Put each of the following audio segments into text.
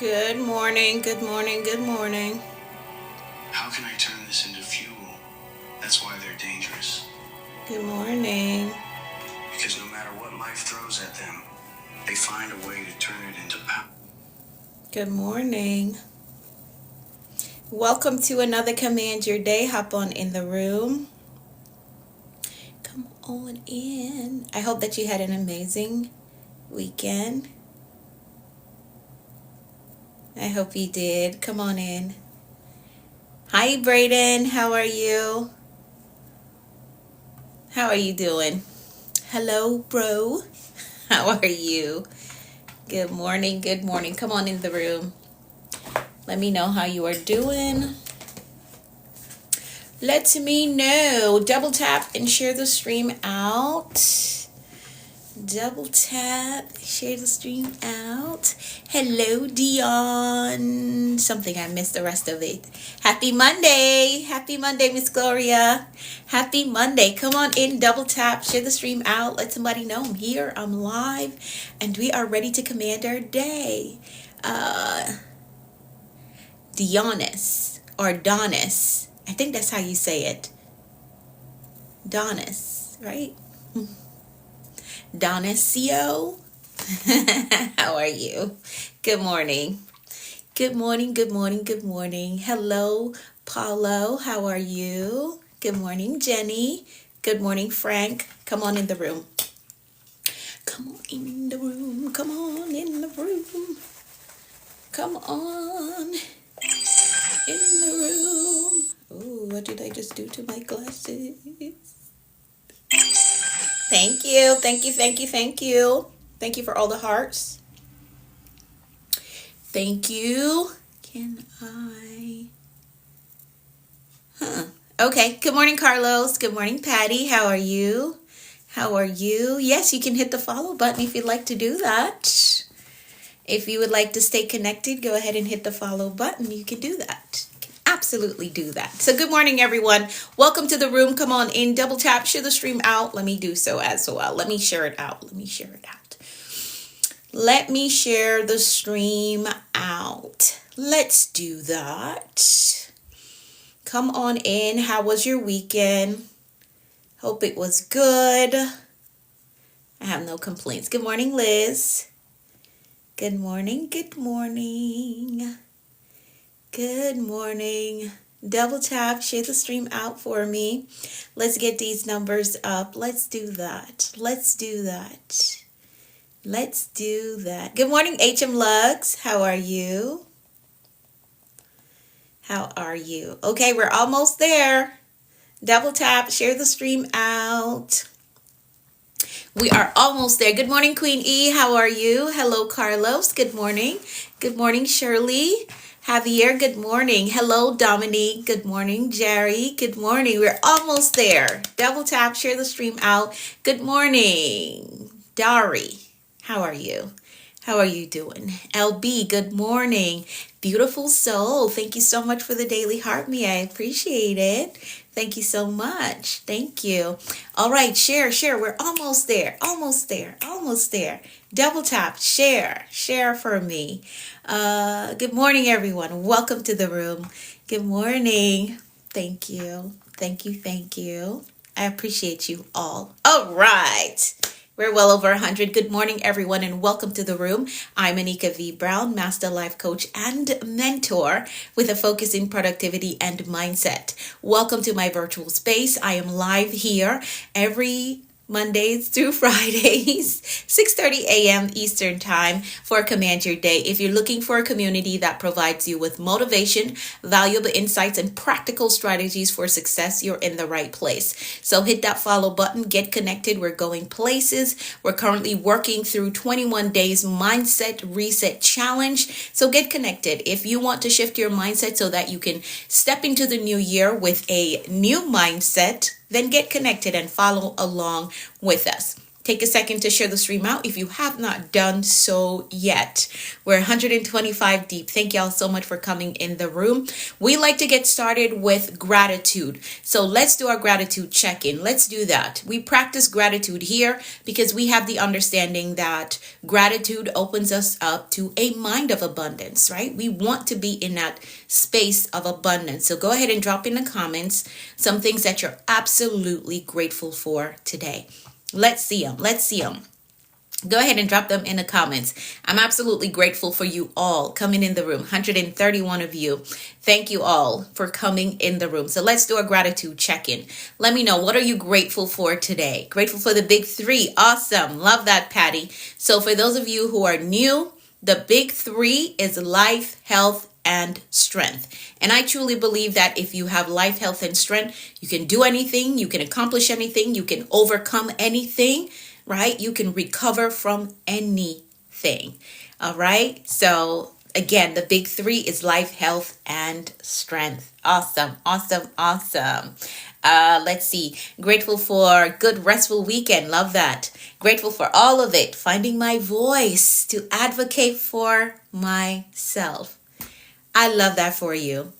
Good morning, good morning, good morning. How can I turn this into fuel? That's why they're dangerous. Good morning. Because no matter what life throws at them, they find a way to turn it into power. Good morning. Welcome to another Command Your Day. Hop on in the room. Come on in. I hope that you had an amazing weekend. I hope you did. Come on in. Hi, Brayden. How are you? How are you doing? Hello, bro. How are you? Good morning, good morning. Come on in the room. Let me know how you are doing. Let me know. Double tap and share the stream out. Double tap, share the stream out. Hello, Dion. Something I missed the rest of it. Happy Monday. Happy Monday, Miss Gloria. Happy Monday. Come on in, double tap, share the stream out. Let somebody know I'm here, I'm live, and we are ready to command our day. Dionis or Donis. I think that's how you say it. Donis, right? Donisio. How are you? Good morning. Good morning, good morning, good morning. Hello, Paulo. How are you? Good morning, Jenny. Good morning, Frank. Come on in the room. Come on in the room. Come on in the room. Come on in the room. Oh, what did I just do to my glasses? Thank you, thank you, thank you, thank you. Thank you for all the hearts. Thank you. Can I? Okay. Good morning, Carlos. Good morning, Patty. How are you? How are you? Yes, you can hit the follow button if you'd like to do that. If you would like to stay connected, go ahead and hit the follow button. You can do that. You can absolutely do that. So good morning, everyone. Welcome to the room. Come on in. Double tap. Share the stream out. Let me do so as well. Let me share it out. Let me share it out. Let me share the stream out. Let's do that. Come on in. How was your weekend? Hope it was good. I have no complaints. Good morning, Liz. Good morning, good morning. Good morning. Double tap, share the stream out for me. Let's get these numbers up. Let's do that. Let's do that. Let's do that. Good morning, HM Lugs. How are you? How are you? Okay, we're almost there. Double tap, share the stream out. We are almost there. Good morning, Queen E. How are you? Hello, Carlos. Good morning. Good morning, Shirley. Javier, good morning. Hello, Dominique. Good morning, Jerry. Good morning. We're almost there. Double tap, share the stream out. Good morning, Dari. How are you? How are you doing? LB, good morning. Beautiful soul. Thank you so much for the daily heart me. I appreciate it. Thank you so much. Thank you. All right, share. We're almost there. Almost there. Double tap, share for me. Good morning, everyone. Welcome to the room. Good morning. Thank you. Thank you. I appreciate you all. All right. We're well over 100. Good morning, everyone, and welcome to the room. I'm Anika V. Brown, Master Life Coach and Mentor with a focus in productivity and mindset. Welcome to my virtual space. I am live here every Mondays through Fridays, 6:30 a.m. Eastern Time for Command Your Day. If you're looking for a community that provides you with motivation, valuable insights, and practical strategies for success, you're in the right place. So hit that follow button, get connected. We're going places. We're currently working through 21 days mindset reset challenge. So get connected. If you want to shift your mindset so that you can step into the new year with a new mindset, then get connected and follow along with us. Take a second to share the stream out if you have not done so yet. We're 125 deep. Thank y'all so much for coming in the room. We like to get started with gratitude. So let's do our gratitude check-in. Let's do that. We practice gratitude here because we have the understanding that gratitude opens us up to a mind of abundance, right? We want to be in that space of abundance. So go ahead and drop in the comments some things that you're absolutely grateful for today. Let's see them. Let's see them. Go ahead and drop them in the comments. I'm absolutely grateful for you all coming in the room. 131 of you. Thank you all for coming in the room. So let's do a gratitude check-in. Let me know, what are you grateful for today? Grateful for the big three. Awesome. Love that, Patty. So for those of you who are new, the big three is life, health, and strength. And I truly believe that if you have life, health, and strength, you can do anything, you can accomplish anything, you can overcome anything, right? You can recover from anything. All right. So again, the big three is life, health, and strength. Awesome. Awesome. Awesome. Let's see. Grateful for good restful weekend. Love that. Grateful for all of it. Finding my voice to advocate for myself. I love that for you.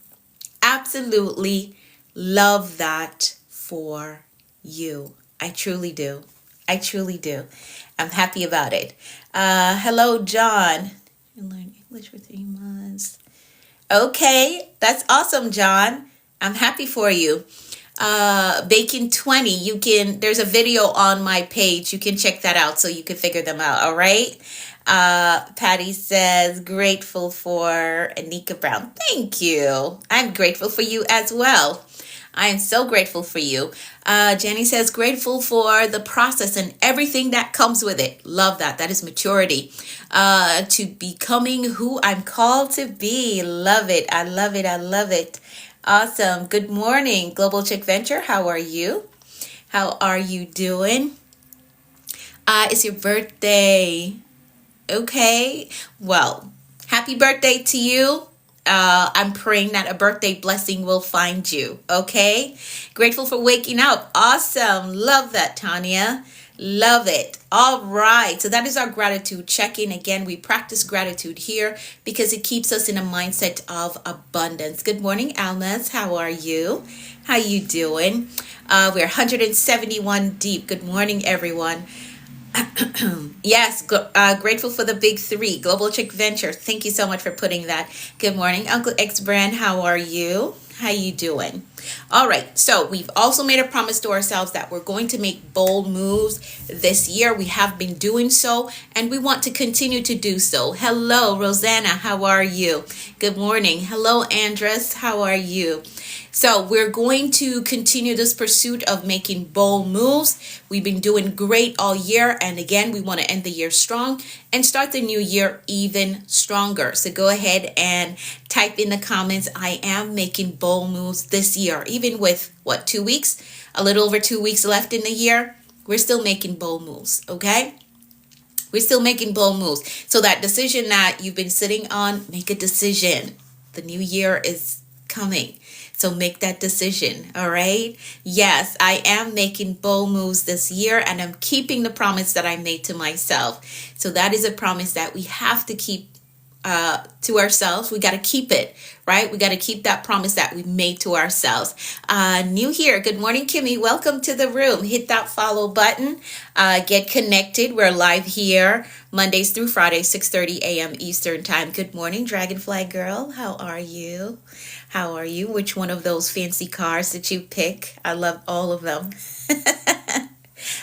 Absolutely love that for you. I truly do. I truly do. I'm happy about it. Hello, John. I learned English for 3 months. Okay, that's awesome, John. I'm happy for you. Bacon 20, there's a video on my page. You can check that out so you can figure them out. All right. Patty says, grateful for Anika Brown. Thank you. I'm grateful for you as well. I am so grateful for you. Jenny says, grateful for the process and everything that comes with it. Love that. That is maturity. To becoming who I'm called to be. Love it. I love it. I love it. Awesome. Good morning, Global Chick Venture. How are you? How are you doing? It's your birthday. Okay, well, happy birthday to you. I'm praying that a birthday blessing will find you. Okay, grateful for waking up. Awesome. Love that, Tanya. Love it. All right. So that is our gratitude check-in. Again, we practice gratitude here because it keeps us in a mindset of abundance. Good morning, Almas. How are you? How you doing? We're 171 deep. Good morning, everyone. Yes, grateful for the big three. Global Chick Venture. Thank you so much for putting that. Good morning, Uncle X Brand. How are you? How you doing? All right. So we've also made a promise to ourselves that we're going to make bold moves this year. We have been doing so, and we want to continue to do so. Hello, Rosanna. How are you? Good morning. Hello, Andres. How are you? So we're going to continue this pursuit of making bold moves. We've been doing great all year. And again, we want to end the year strong and start the new year even stronger. So go ahead and type in the comments, I am making bold moves this year. Even with, 2 weeks? A little over 2 weeks left in the year. We're still making bold moves, okay? We're still making bold moves. So that decision that you've been sitting on, make a decision. The new year is coming. So make that decision, all right? Yes, I am making bold moves this year, and I'm keeping the promise that I made to myself. So that is a promise that we have to keep to ourselves. We got to keep it, right? We got to keep that promise that we made to ourselves. New here. Good morning, Kimmy. Welcome to the room. Hit that follow button. Get connected. We're live here Mondays through Fridays, 6:30 a.m. Eastern time. Good morning, Dragonfly Girl. How are you? How are you? Which one of those fancy cars did you pick? I love all of them.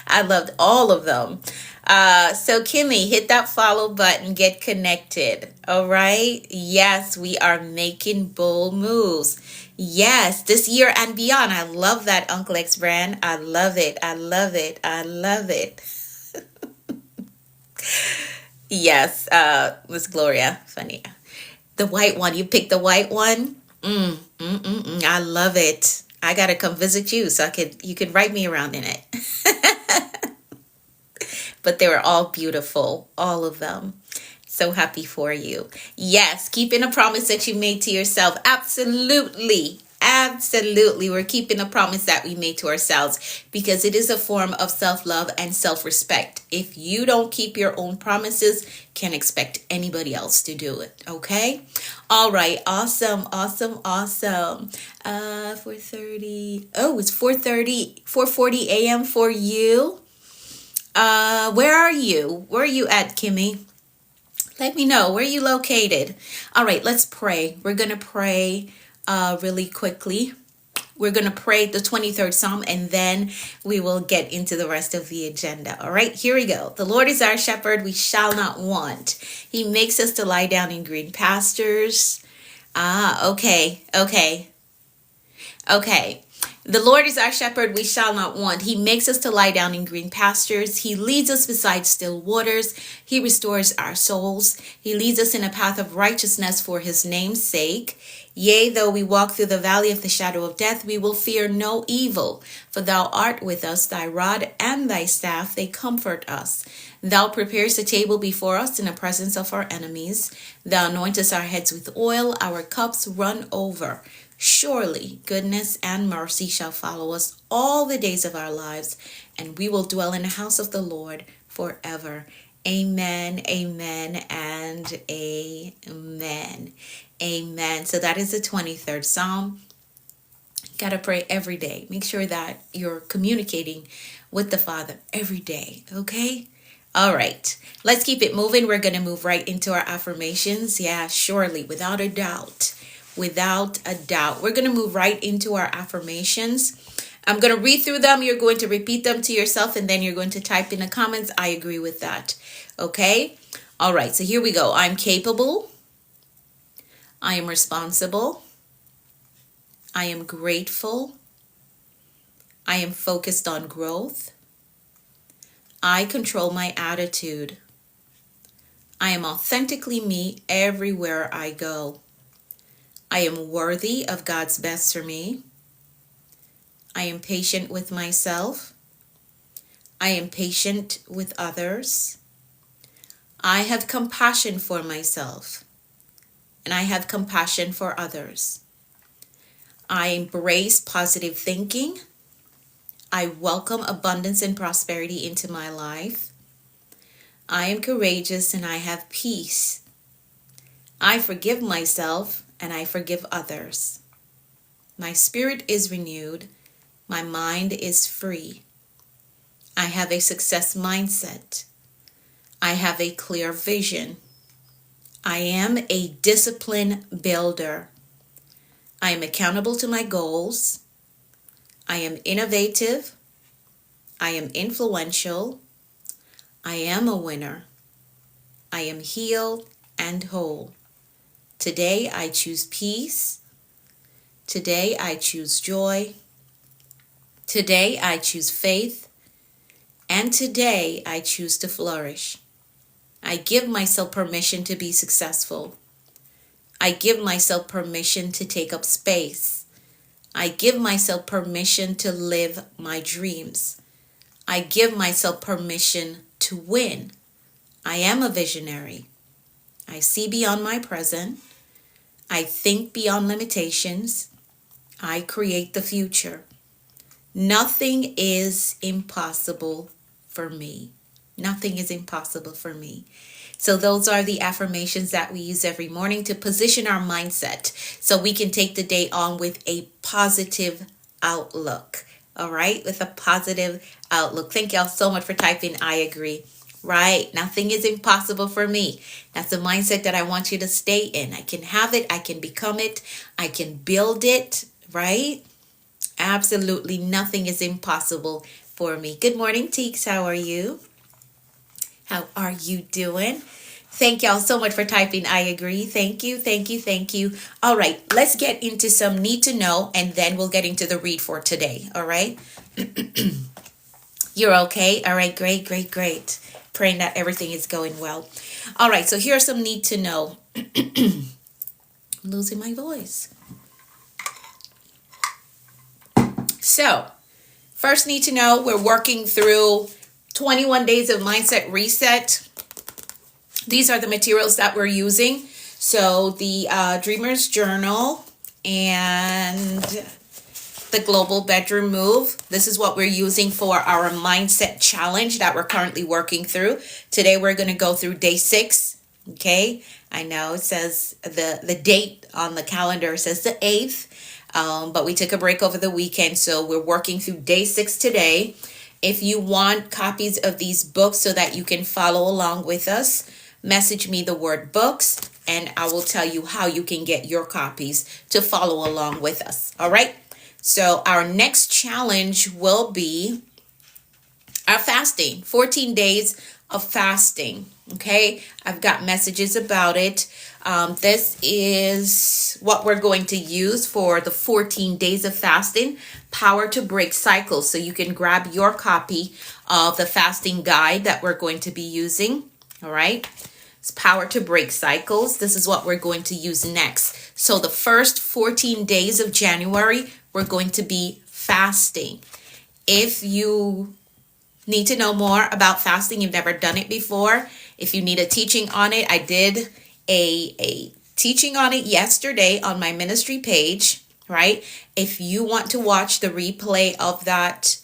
I loved all of them. So Kimmy, hit that follow button, get connected. All right. Yes, we are making bold moves. Yes, this year and beyond. I love that, Uncle X Brand. I love it. I love it. I love it. Yes, Miss Gloria. Funny. The white one. You picked the white one? I love it. I gotta come visit you so you could write me around in it. But they were all beautiful, all of them. So happy for you. Yes, keeping a promise that you made to yourself. Absolutely. Absolutely. We're keeping the promise that we made to ourselves because it is a form of self-love and self-respect. If you don't keep your own promises, can't expect anybody else to do it. Okay? All right. Awesome. Awesome. Awesome. 4:30. Oh, it's 4:30, 4:40 a.m. for you. Where are you? Where are you at, Kimmy? Let me know. Where are you located? All right, let's pray. We're going to pray really quickly. We're going to pray the 23rd Psalm and then we will get into the rest of the agenda. All right, here we go. The Lord is our shepherd, we shall not want. He makes us to lie down in green pastures. Okay. The Lord is our shepherd, we shall not want. He makes us to lie down in green pastures. He leads us beside still waters. He restores our souls. He leads us in a path of righteousness for his name's sake. Yea, though we walk through the valley of the shadow of death, we will fear no evil. For thou art with us, thy rod and thy staff, they comfort us. Thou preparest a table before us in the presence of our enemies. Thou anointest our heads with oil, our cups run over. Surely goodness and mercy shall follow us all the days of our lives, and we will dwell in the house of the Lord forever. Amen, amen, and amen. Amen. So that is the 23rd Psalm. Got to pray every day. Make sure that you're communicating with the Father every day, okay? All right, let's keep it moving. We're going to move right into our affirmations. Yeah, surely, without a doubt. Without a doubt. We're going to move right into our affirmations. I'm going to read through them. You're going to repeat them to yourself and then you're going to type in the comments. I agree with that. Okay? All right, so here we go. I'm capable. I am responsible. I am grateful. I am focused on growth. I control my attitude. I am authentically me everywhere I go. I am worthy of God's best for me. I am patient with myself. I am patient with others. I have compassion for myself. And I have compassion for others. I embrace positive thinking. I welcome abundance and prosperity into my life. I am courageous and I have peace. I forgive myself and I forgive others. My spirit is renewed. My mind is free. I have a success mindset. I have a clear vision. I am a discipline builder. I am accountable to my goals. I am innovative. I am influential. I am a winner. I am healed and whole. Today I choose peace. Today I choose joy. Today I choose faith. And today I choose to flourish. I give myself permission to be successful. I give myself permission to take up space. I give myself permission to live my dreams. I give myself permission to win. I am a visionary. I see beyond my present. I think beyond limitations. I create the future. Nothing is impossible for me. Nothing is impossible for me. So those are the affirmations that we use every morning to position our mindset so we can take the day on with a positive outlook. All right? With a positive outlook. Thank y'all so much for typing I agree. Right? Nothing is impossible for me. That's the mindset that I want you to stay in. I can have it. I can become it. I can build it. Right? Absolutely nothing is impossible for me. Good morning, Teeks. How are you? How are you doing? Thank y'all so much for typing I agree. Thank you, thank you, thank you. All right, let's get into some need to know and then we'll get into the read for today. All right? You're okay? All right, great, great, great. Praying that everything is going well. All right, so here are some need to know. I'm losing my voice. So, first need to know, we're working through 21 days of mindset reset. These are the materials that we're using. So the Dreamer's Journal and the global bedroom move. This is what we're using for our mindset challenge that we're currently working through. Today we're going to go through day 6. Okay, I know it says the date on the calendar says the 8th, but we took a break over the weekend, so we're working through day 6 today. If you want copies of these books so that you can follow along with us, message me the word books and I will tell you how you can get your copies to follow along with us. All right. So our next challenge will be our fasting, 14 days of fasting. Okay, I've got messages about it. This is what we're going to use for the 14 days of fasting, Power to Break Cycles. So you can grab your copy of the fasting guide that we're going to be using. All right, it's Power to Break Cycles. This is what we're going to use next. So the first 14 days of January, we're going to be fasting. If you need to know more about fasting, you've never done it before, if you need a teaching on it, I did a teaching on it yesterday on my ministry page, right? If you want to watch the replay of that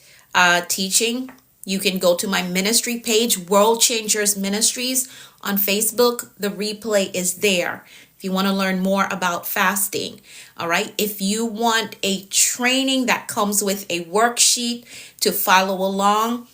teaching, you can go to my ministry page, World Changers Ministries on Facebook. The replay is there if you want to learn more about fasting. All right. If you want a training that comes with a worksheet to follow along,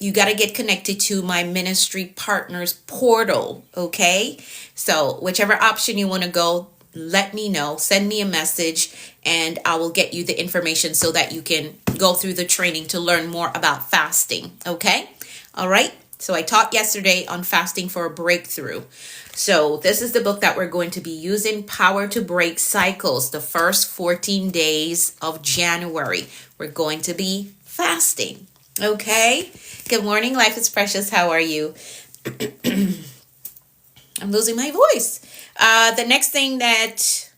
you got to get connected to my ministry partners portal. Okay. So whichever option you want to go, let me know, send me a message, and I will get you the information so that you can go through the training to learn more about fasting. Okay. All right. So I taught yesterday on fasting for a breakthrough. So this is the book that we're going to be using, Power to Break Cycles, the first 14 days of January. We're going to be fasting. Okay. Good morning. Life is precious. How are you? I'm losing my voice. The next thing that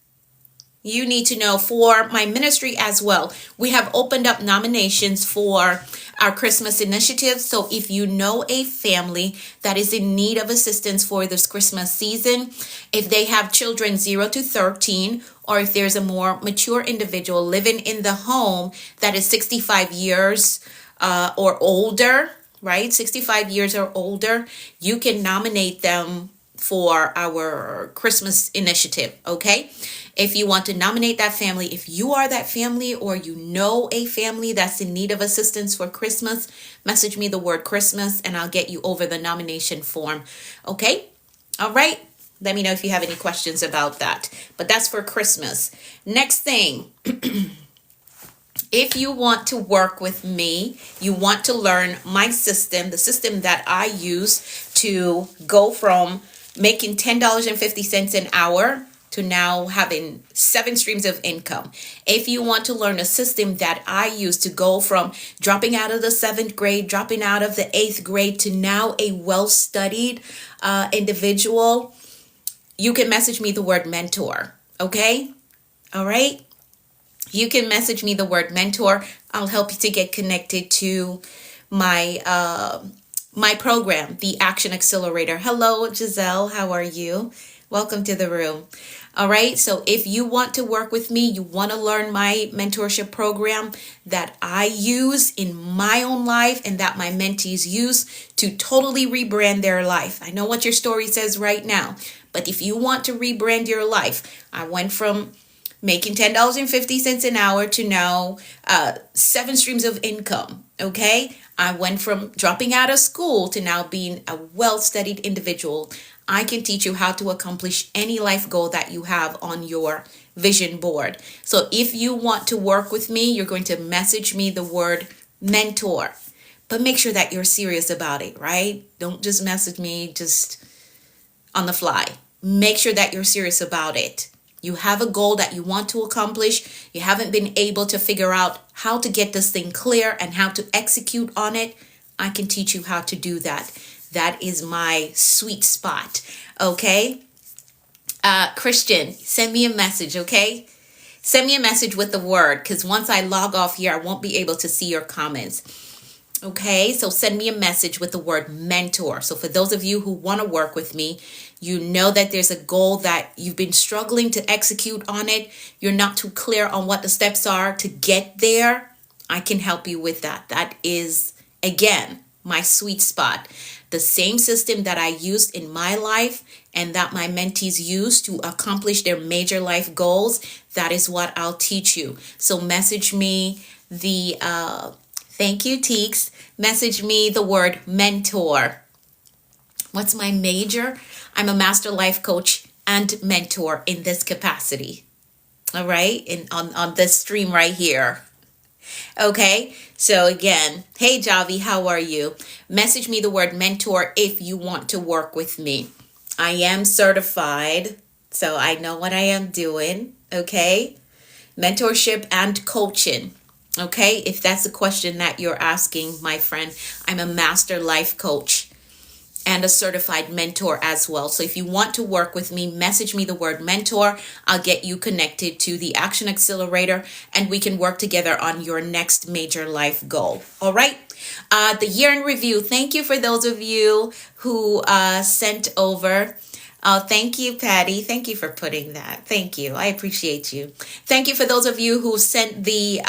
you need to know for my ministry as well, we have opened up nominations for our Christmas initiative. So if you know a family that is in need of assistance for this Christmas season, if they have children 0 to 13, or if there's a more mature individual living in the home that is 65 years or older, right? 65 years or older, you can nominate them for our Christmas initiative. Okay. If you want to nominate that family, if you are that family or you know a family that's in need of assistance for Christmas, message me the word Christmas and I'll get you over the nomination form. Okay. All right. Let me know if you have any questions about that. But that's for Christmas. Next thing. If you want to work with me, you want to learn my system, the system that I use to go from making $10.50 an hour to now having 7 streams of income. If you want to learn a system that I use to go from dropping out of the 7th grade, dropping out of the 8th grade to now a well-studied individual, you can message me the word mentor. Okay? All right? You can message me the word mentor. I'll help you to get connected to my my program, the Action Accelerator. Hello, Giselle. How are you? Welcome to the room. All right. So if you want to work with me, you want to learn my mentorship program that I use in my own life and that my mentees use to totally rebrand their life. I know what your story says right now, but if you want to rebrand your life, I went from making $10.50 an hour to now 7 streams of income. Okay. I went from dropping out of school to now being a well-studied individual. I can teach you how to accomplish any life goal that you have on your vision board. So if you want to work with me, you're going to message me the word mentor, but make sure that you're serious about it, right? Don't just message me just on the fly. Make sure that you're serious about it. You have a goal that you want to accomplish. You haven't been able to figure out how to get this thing clear and how to execute on it. I can teach you how to do that. That is my sweet spot. Okay. Christian, send me a message. Okay. Send me a message with the word, because once I log off here, I won't be able to see your comments. Okay, so send me a message with the word mentor. So for those of you who want to work with me, you know that there's a goal that you've been struggling to execute on it. You're not too clear on what the steps are to get there. I can help you with that. That is, again, my sweet spot. The same system that I used in my life and that my mentees use to accomplish their major life goals, that is what I'll teach you. So message me the thank you, Teeks. Message me the word mentor. What's my major? I'm a master life coach and mentor in this capacity. All right, on this stream right here. Okay, so again, hey Javi, how are you? Message me the word mentor if you want to work with me. I am certified, so I know what I am doing. Okay, mentorship and coaching. Okay, if that's the question that you're asking, my friend, I'm a master life coach and a certified mentor as well. So if you want to work with me, message me the word mentor. I'll get you connected to the Action Accelerator and we can work together on your next major life goal. All right. The year in review. Thank you for those of you who sent over. Thank you, Patty. Thank you for putting that. Thank you. I appreciate you. Thank you for those of you who sent the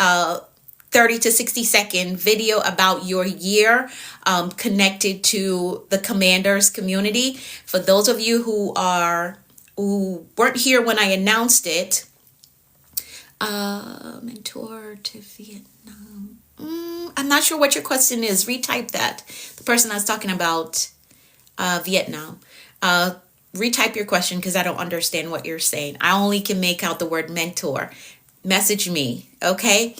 30 to 60-second video about your year connected to the Commanders community. For those of you who weren't here when I announced it, mentor to Vietnam. I'm not sure what your question is. Retype that. The person that's talking about Vietnam. Retype your question because I don't understand what you're saying. I only can make out the word mentor. Message me, okay?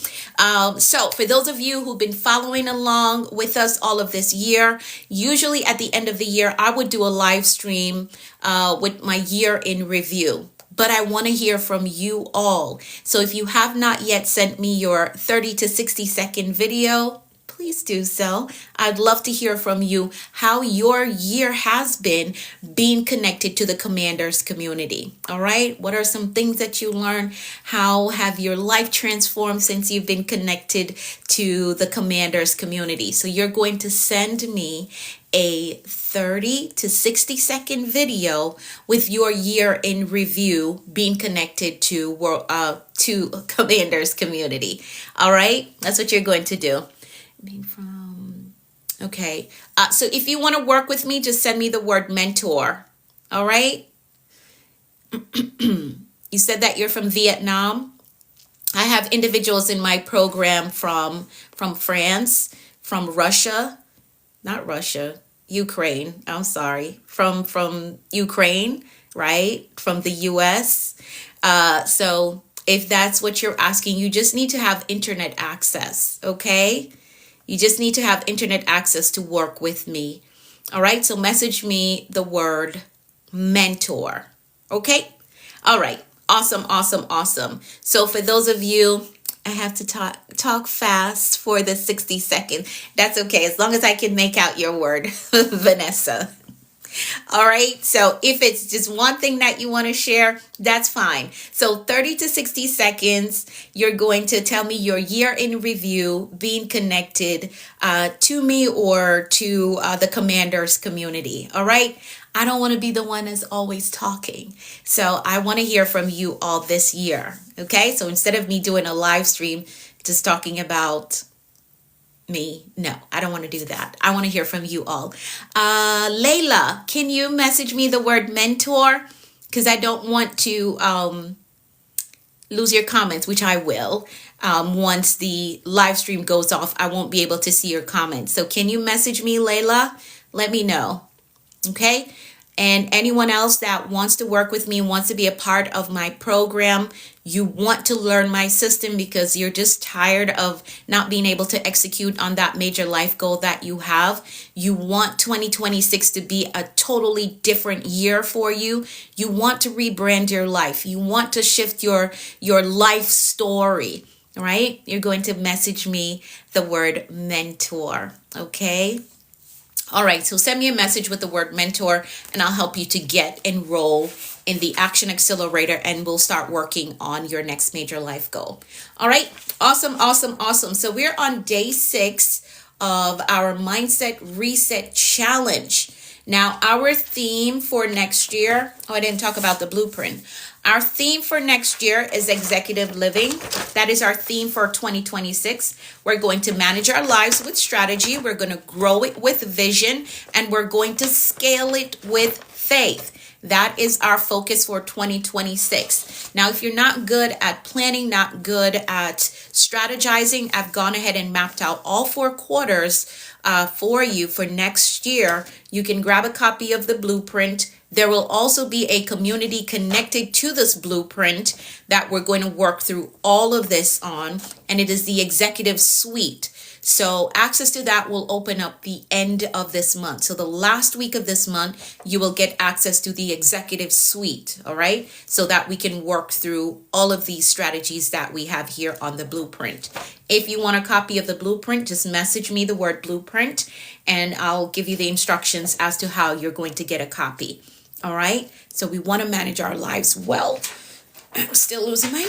So for those of you who've been following along with us all of this year, usually at the end of the year, I would do a live stream with my year in review. But I want to hear from you all. So if you have not yet sent me your 30 to 60-second video, please do so. I'd love to hear from you how your year has been being connected to the Commanders community. All right. What are some things that you learned? How have your life transformed since you've been connected to the Commanders community? So you're going to send me a 30 to 60-second video with your year in review being connected to Commanders community. All right. That's what you're going to do. Okay. So if you want to work with me, just send me the word mentor. All right. You said that you're from Vietnam. I have individuals in my program from France, from Russia, not Russia, Ukraine. I'm sorry. From Ukraine, right? From the US. So if that's what you're asking, you just need to have internet access. Okay. You just need to have internet access to work with me. All right. So message me the word mentor. Okay. All right. Awesome. Awesome. Awesome. So for those of you, I have to talk fast for the 60 seconds. That's okay. As long as I can make out your word, Vanessa. All right. So if it's just one thing that you want to share, that's fine. So 30 to 60 seconds, you're going to tell me your year in review being connected to me or to the Commanders community. All right. I don't want to be the one that's always talking. So I want to hear from you all this year. Okay. So instead of me doing a live stream, just talking about me, no, I don't want to do that. I want to hear from you all. Layla, can you message me the word mentor? Because I don't want to lose your comments, which I will. Once the live stream goes off, I won't be able to see your comments. So can you message me, Layla? Let me know. Okay. And anyone else that wants to work with me, wants to be a part of my program, you want to learn my system because you're just tired of not being able to execute on that major life goal that you have. You want 2026 to be a totally different year for you. You want to rebrand your life. You want to shift your life story, right? You're going to message me the word mentor, okay? All right, so send me a message with the word mentor and I'll help you to get enrolled in the Action Accelerator and we'll start working on your next major life goal. All right, awesome, awesome, awesome. So we're on day 6 of our Mindset Reset Challenge. Now, our theme for next year, I didn't talk about the blueprint. Our theme for next year is executive living. That is our theme for 2026. We're going to manage our lives with strategy. We're going to grow it with vision, and we're going to scale it with faith. That is our focus for 2026. Now, if you're not good at planning, not good at strategizing, I've gone ahead and mapped out all 4 quarters for you for next year. You can grab a copy of the blueprint. There will also be a community connected to this blueprint that we're going to work through all of this on, and it is the executive suite. So access to that will open up the end of this month. So the last week of this month, you will get access to the executive suite, all right? So that we can work through all of these strategies that we have here on the blueprint. If you want a copy of the blueprint, just message me the word blueprint, and I'll give you the instructions as to how you're going to get a copy, all right? So we want to manage our lives well. I'm still losing my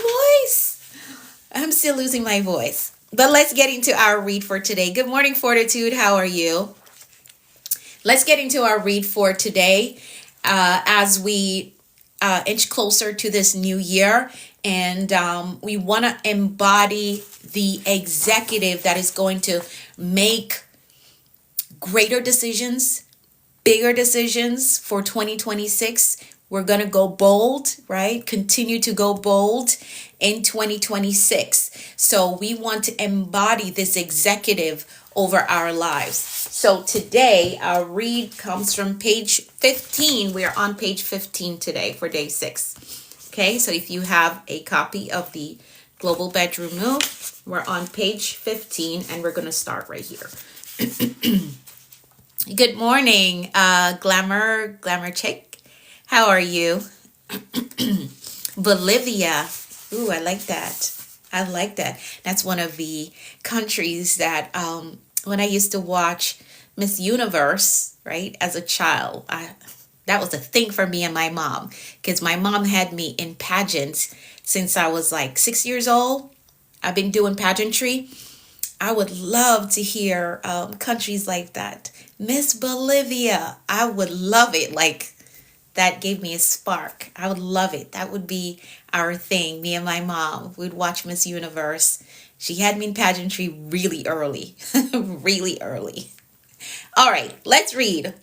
voice. But let's get into our read for today. Good morning, Fortitude. How are you? Let's get into our read for today as we inch closer to this new year. And we want to embody the executive that is going to make greater decisions, bigger decisions for 2026. We're going to go bold, right? Continue to go bold in 2026. So we want to embody this executive over our lives. So today, our read comes from page 15. We are on page 15 today for day 6. Okay, so if you have a copy of the Global Bedroom Move, we're on page 15, and we're going to start right here. Good morning, Glamour Chick. How are you? Bolivia. Ooh, I like that. That's one of the countries that when I used to watch Miss Universe, right, as a child, that was a thing for me and my mom, because my mom had me in pageants since I was like 6 years old. I've been doing pageantry. I would love to hear countries like that. Miss Bolivia. I would love it. Like, that gave me a spark. I would love it. That would be our thing. Me and my mom would watch Miss Universe. She had me in pageantry really early. Really early. All right, let's read.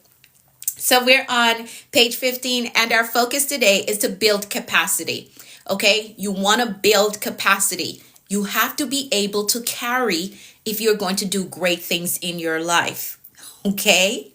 So we're on page 15, and our focus today is to build capacity. Okay, you want to build capacity. You have to be able to carry if you're going to do great things in your life. Okay?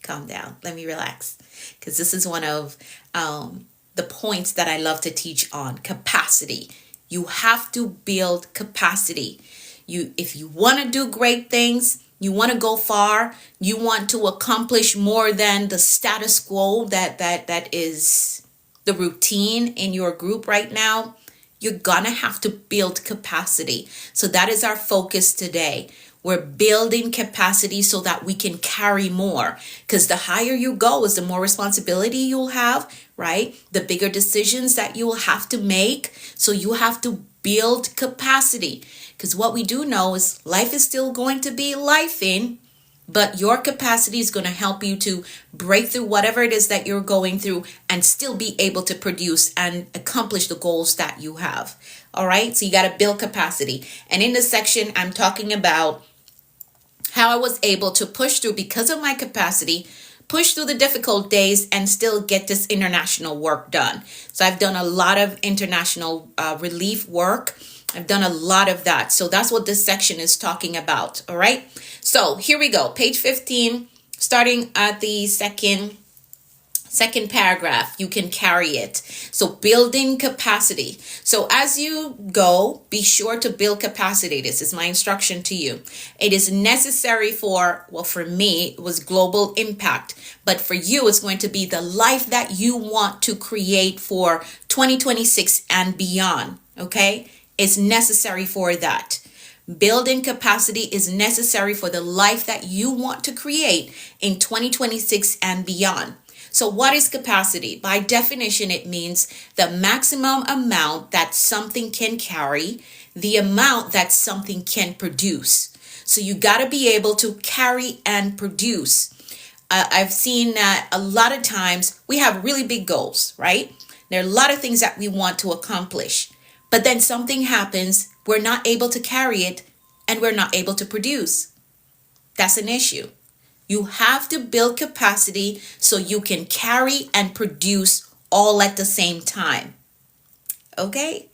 Calm down. Let me relax. Because this is one of the points that I love to teach on capacity. You have to build capacity. If you want to do great things, you want to go far, you want to accomplish more than the status quo that is the routine in your group right now, you're gonna have to build capacity. So that is our focus today. We're building capacity so that we can carry more, because the higher you go is the more responsibility you'll have, right? The bigger decisions that you will have to make. So you have to build capacity, because what we do know is life is still going to be lifing, but your capacity is going to help you to break through whatever it is that you're going through and still be able to produce and accomplish the goals that you have. All right. So you got to build capacity. And in this section, I'm talking about how I was able to push through, because of my capacity, push through the difficult days and still get this international work done. So I've done a lot of international relief work. I've done a lot of that. So that's what this section is talking about. All right. So here we go. Page 15, starting at the second paragraph, you can carry it. So building capacity. So as you go, be sure to build capacity. This is my instruction to you. It is necessary for me, it was global impact. But for you, it's going to be the life that you want to create for 2026 and beyond. Okay? It's necessary for that. Building capacity is necessary for the life that you want to create in 2026 and beyond. So what is capacity? By definition, it means the maximum amount that something can carry, the amount that something can produce. So you got to be able to carry and produce. I've seen that a lot of times we have really big goals, right? There are a lot of things that we want to accomplish, but then something happens, we're not able to carry it, and we're not able to produce. That's an issue. You have to build capacity so you can carry and produce all at the same time. Okay?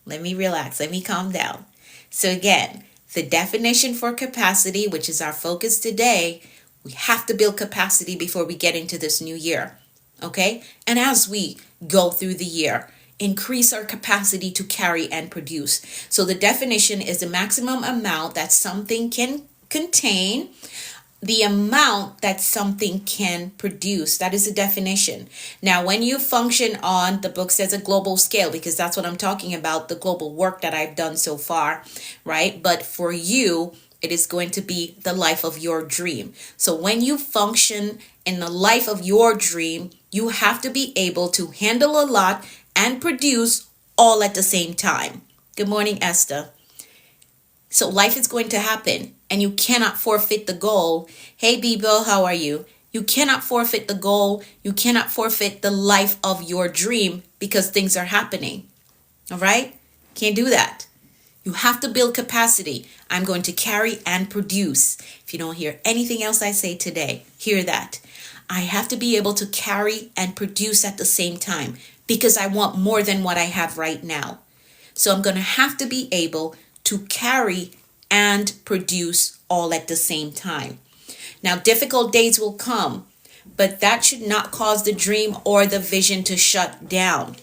Let me relax. Let me calm down. So again, the definition for capacity, which is our focus today, we have to build capacity before we get into this new year. Okay? And as we go through the year, increase our capacity to carry and produce. So the definition is the maximum amount that something can contain, the amount that something can produce. That is the definition. Now, when you function on, the book says a global scale, because that's what I'm talking about, the global work that I've done so far, right? But for you, it is going to be the life of your dream. So when you function in the life of your dream, you have to be able to handle a lot and produce all at the same time. Good morning, Esther. So life is going to happen and you cannot forfeit the goal. Hey, Bibo, how are you? You cannot forfeit the goal. You cannot forfeit the life of your dream because things are happening. All right? Can't do that. You have to build capacity. I'm going to carry and produce. If you don't hear anything else I say today, hear that. I have to be able to carry and produce at the same time because I want more than what I have right now. So I'm going to have to be able to carry and produce all at the same time. Now, difficult days will come, but that should not cause the dream or the vision to shut down,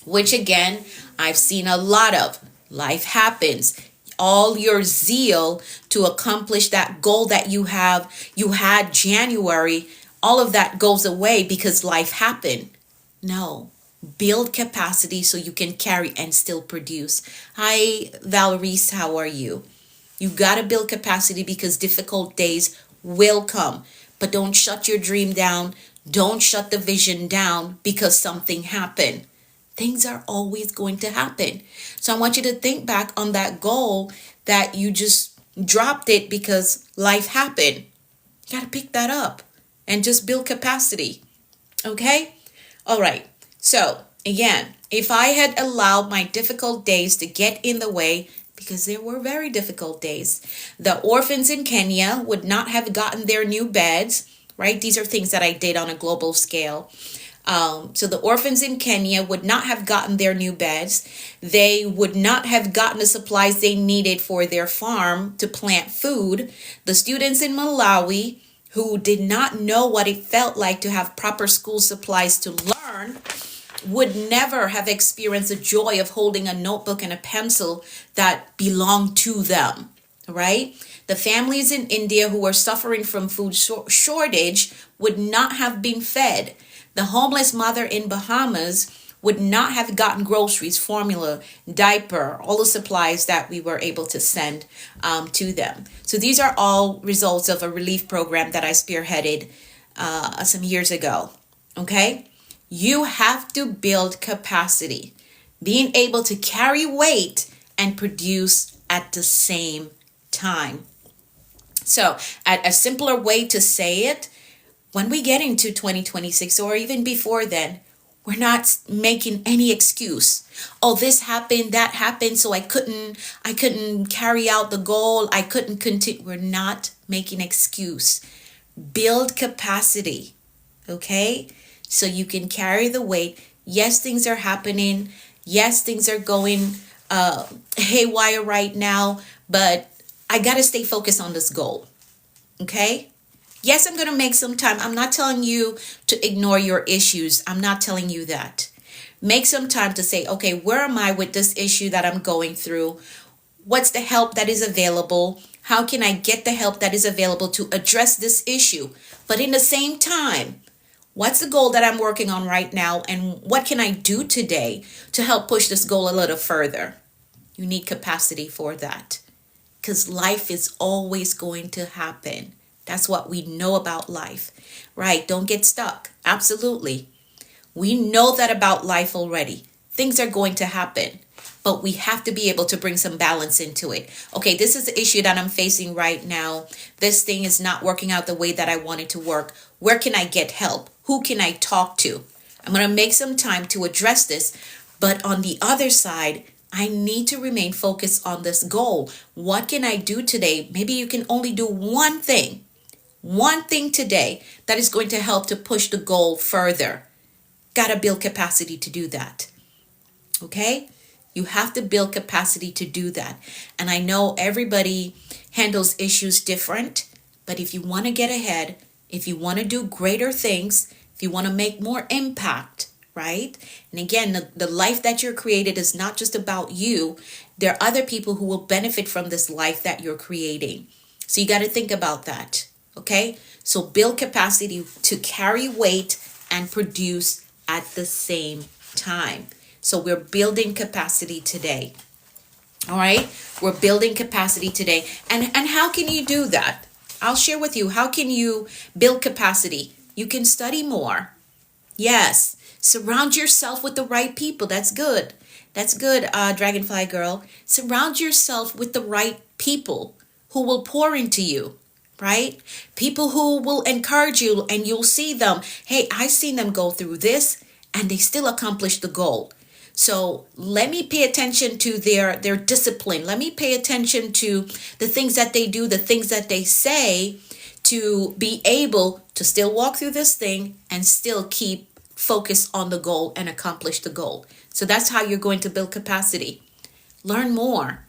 which again, I've seen a lot of. Life happens. All your zeal to accomplish that goal that you had January, all of that goes away because life happened. No. Build capacity so you can carry and still produce. Hi, Valerie, how are you? You got to build capacity because difficult days will come. But don't shut your dream down. Don't shut the vision down because something happened. Things are always going to happen. So I want you to think back on that goal that you just dropped it because life happened. You got to pick that up and just build capacity. Okay? All right. So again, if I had allowed my difficult days to get in the way, because there were very difficult days, the orphans in Kenya would not have gotten their new beds, right? These are things that I did on a global scale. So the orphans in Kenya would not have gotten their new beds. They would not have gotten the supplies they needed for their farm to plant food. The students in Malawi who did not know what it felt like to have proper school supplies to learn would never have experienced the joy of holding a notebook and a pencil that belonged to them, right? The families in India who were suffering from food shortage would not have been fed. The homeless mother in Bahamas would not have gotten groceries, formula, diaper, all the supplies that we were able to send to them. So these are all results of a relief program that I spearheaded some years ago. Okay? You have to build capacity, being able to carry weight and produce at the same time. So a simpler way to say it, when we get into 2026 or even before then, we're not making any excuse. Oh, this happened, that happened, so I couldn't carry out the goal. I couldn't continue. We're not making excuse. Build capacity, okay? So you can carry the weight. Yes, things are happening. Yes, things are going haywire right now, but I got to stay focused on this goal, okay? Yes, I'm going to make some time. I'm not telling you to ignore your issues. I'm not telling you that. Make some time to say, okay, where am I with this issue that I'm going through? What's the help that is available? How can I get the help that is available to address this issue? But in the same time, what's the goal that I'm working on right now? And what can I do today to help push this goal a little further? You need capacity for that because life is always going to happen. That's what we know about life, right? Don't get stuck. Absolutely. We know that about life already. Things are going to happen. but we have to be able to bring some balance into it. Okay, this is the issue that I'm facing right now. This thing is not working out the way that I want it to work. Where can I get help? Who can I talk to? I'm going to make some time to address this. But on the other side, I need to remain focused on this goal. What can I do today? Maybe you can only do one thing today that is going to help to push the goal further. Gotta build capacity to do that. Okay? You have to build capacity to do that. And I know everybody handles issues different, but if you want to get ahead, if you want to do greater things, if you want to make more impact, right? And again, the life that you're created is not just about you. There are other people who will benefit from this life that you're creating. So you got to think about that. Okay? So build capacity to carry weight and produce at the same time. So we're building capacity today. All right? We're building capacity today. And how can you do that? I'll share with you. How can you build capacity? You can study more. Yes. Surround yourself with the right people. That's good. That's good, Dragonfly Girl. Surround yourself with the right people who will pour into you, right? People who will encourage you, and you'll see them. Hey, I've seen them go through this and they still accomplish the goal. So let me pay attention to their discipline. Let me pay attention to the things that they do, the things that they say, to be able to still walk through this thing and still keep focused on the goal and accomplish the goal. So that's how you're going to build capacity. Learn more.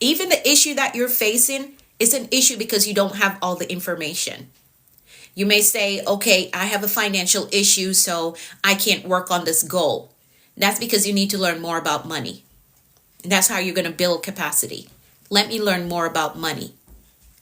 Even the issue that you're facing is an issue because you don't have all the information. You may say, okay, I have a financial issue, so I can't work on this goal. That's because you need to learn more about money. And that's how you're going to build capacity. Let me learn more about money.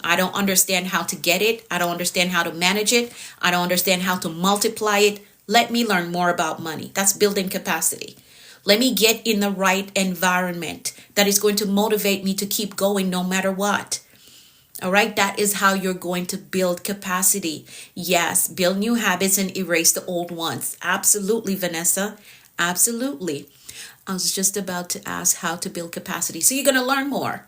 I don't understand how to get it. I don't understand how to manage it. I don't understand how to multiply it. Let me learn more about money. That's building capacity. Let me get in the right environment that is going to motivate me to keep going no matter what. All right, that is how you're going to build capacity. Yes, build new habits and erase the old ones. Absolutely, Vanessa. Absolutely. I was just about to ask how to build capacity. So you're going to learn more.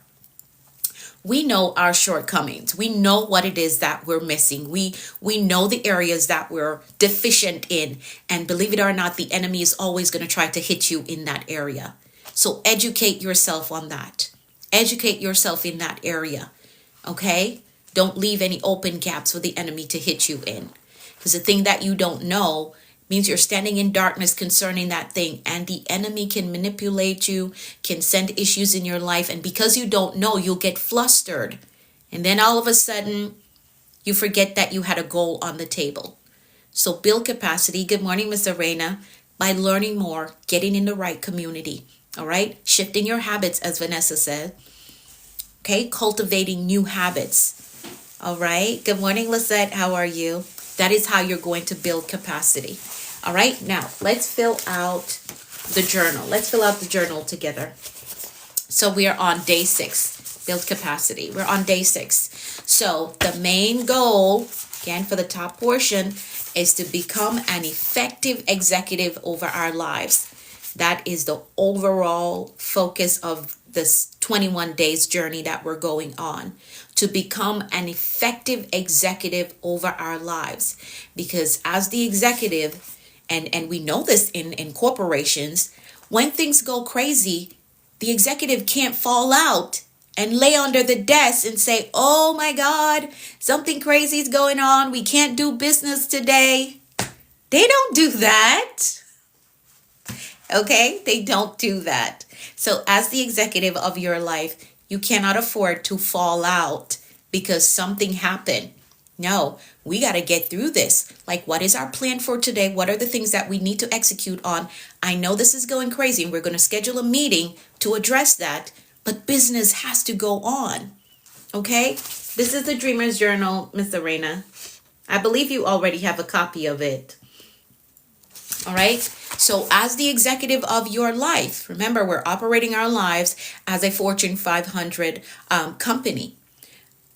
We know our shortcomings. We know what it is that we're missing. We know the areas that we're deficient in. And believe it or not, the enemy is always going to try to hit you in that area. So educate yourself on that. Educate yourself in that area. Okay? Don't leave any open gaps for the enemy to hit you in. Because the thing that you don't know means you're standing in darkness concerning that thing, and the enemy can manipulate you, can send issues in your life, and because you don't know, you'll get flustered. And then all of a sudden, you forget that you had a goal on the table. So build capacity. Good morning, Miss Arena. By learning more, getting in the right community. All right? Shifting your habits, as Vanessa said. Okay? Cultivating new habits. All right? Good morning, Lisette. How are you? That is how you're going to build capacity. All right, now let's fill out the journal. Let's fill out the journal together. So we are on day 6, build capacity. We're on day 6. So the main goal, again, for the top portion, is to become an effective executive over our lives. That is the overall focus of this 21 days journey that we're going on. To become an effective executive over our lives. Because as the executive, and we know this in corporations, when things go crazy, the executive can't fall out and lay under the desk and say, oh my God, something crazy is going on. We can't do business today. They don't do that. Okay? They don't do that. So as the executive of your life, you cannot afford to fall out because something happened. No, we got to get through this. Like, what is our plan for today? What are the things that we need to execute on? I know this is going crazy and we're going to schedule a meeting to address that, but business has to go on. Okay? This is the Dreamer's Journal, Miss Arena. I believe you already have a copy of it. All right? So as the executive of your life, remember, we're operating our lives as a Fortune 500 company.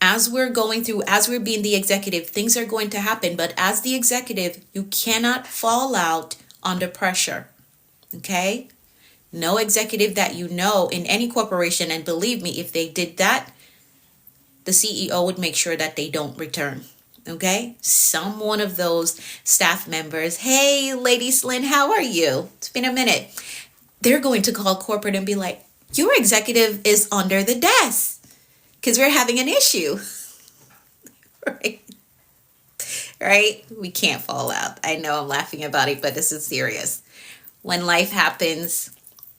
As we're going through, as we're being the executive, things are going to happen. But as the executive, you cannot fall out under pressure. Okay? No executive that you know in any corporation, and believe me, if they did that, the CEO would make sure that they don't return. Okay? Some one of those staff members, hey, Lady Slynn, how are you? It's been a minute. They're going to call corporate and be like, your executive is under the desk because we're having an issue. Right? Right? We can't fall out. I know I'm laughing about it, but this is serious. When life happens,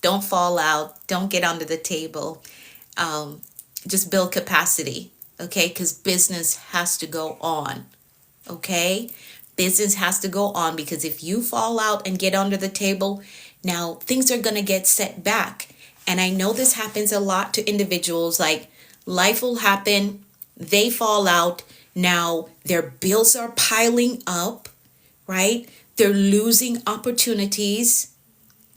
don't fall out. Don't get under the table. Just build capacity, okay? Because business has to go on, okay? Business has to go on, because if you fall out and get under the table, now things are going to get set back. And I know this happens a lot to individuals. Like, life will happen, they fall out. Now their bills are piling up, right? They're losing opportunities.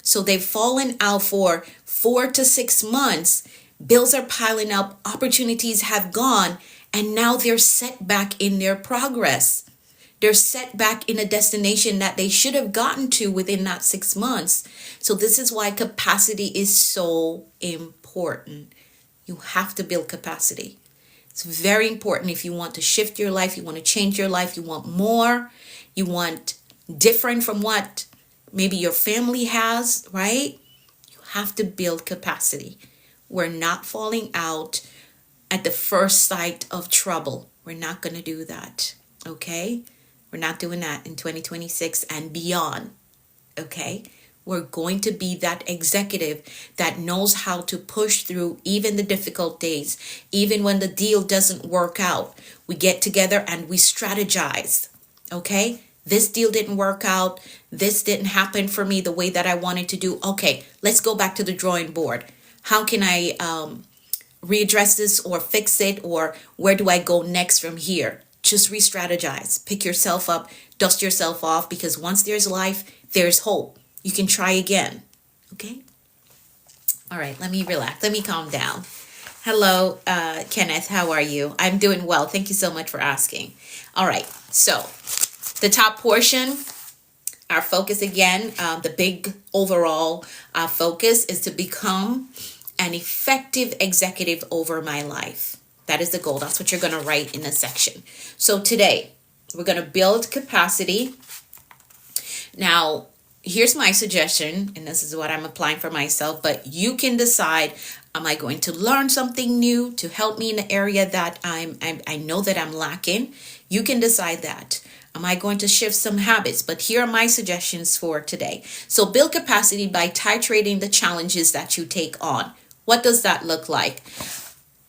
So they've fallen out for 4 to 6 months. Bills are piling up, opportunities have gone, and now they're set back in their progress. They're set back in a destination that they should have gotten to within that 6 months. So this is why capacity is so important. You have to build capacity. It's very important if you want to shift your life, you want to change your life, you want more, you want different from what maybe your family has, right? You have to build capacity. We're not falling out at the first sight of trouble. We're not going to do that, okay? We're not doing that in 2026 and beyond, okay? We're going to be that executive that knows how to push through even the difficult days, even when the deal doesn't work out. We get together and we strategize, okay? This deal didn't work out. This didn't happen for me the way that I wanted to do. Okay, let's go back to the drawing board. How can I readdress this or fix it, or where do I go next from here? Just re-strategize. Pick yourself up, dust yourself off, because once there's life, there's hope. You can try again. Okay? All right, let me relax. Let me calm down. Hello, Kenneth. How are you? I'm doing well. Thank you so much for asking. All right, so the top portion, our focus again, the big overall focus is to become an effective executive over my life. That is the goal. That's what you're going to write in this section. So today, we're going to build capacity. Now, here's my suggestion, and this is what I'm applying for myself, but you can decide, am I going to learn something new to help me in the area that I know that I'm lacking? You can decide that. Am I going to shift some habits? But here are my suggestions for today. So build capacity by titrating the challenges that you take on. What does that look like?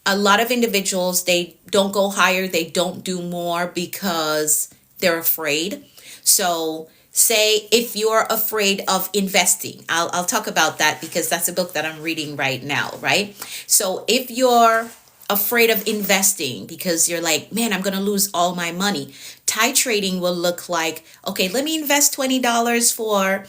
A lot of individuals, they don't go higher, they don't do more because they're afraid. So say if you're afraid of investing, I'll talk about that because that's a book that I'm reading right now, right? So if you're afraid of investing because you're like, man, I'm going to lose all my money, titrating will look like, okay, let me invest $20 for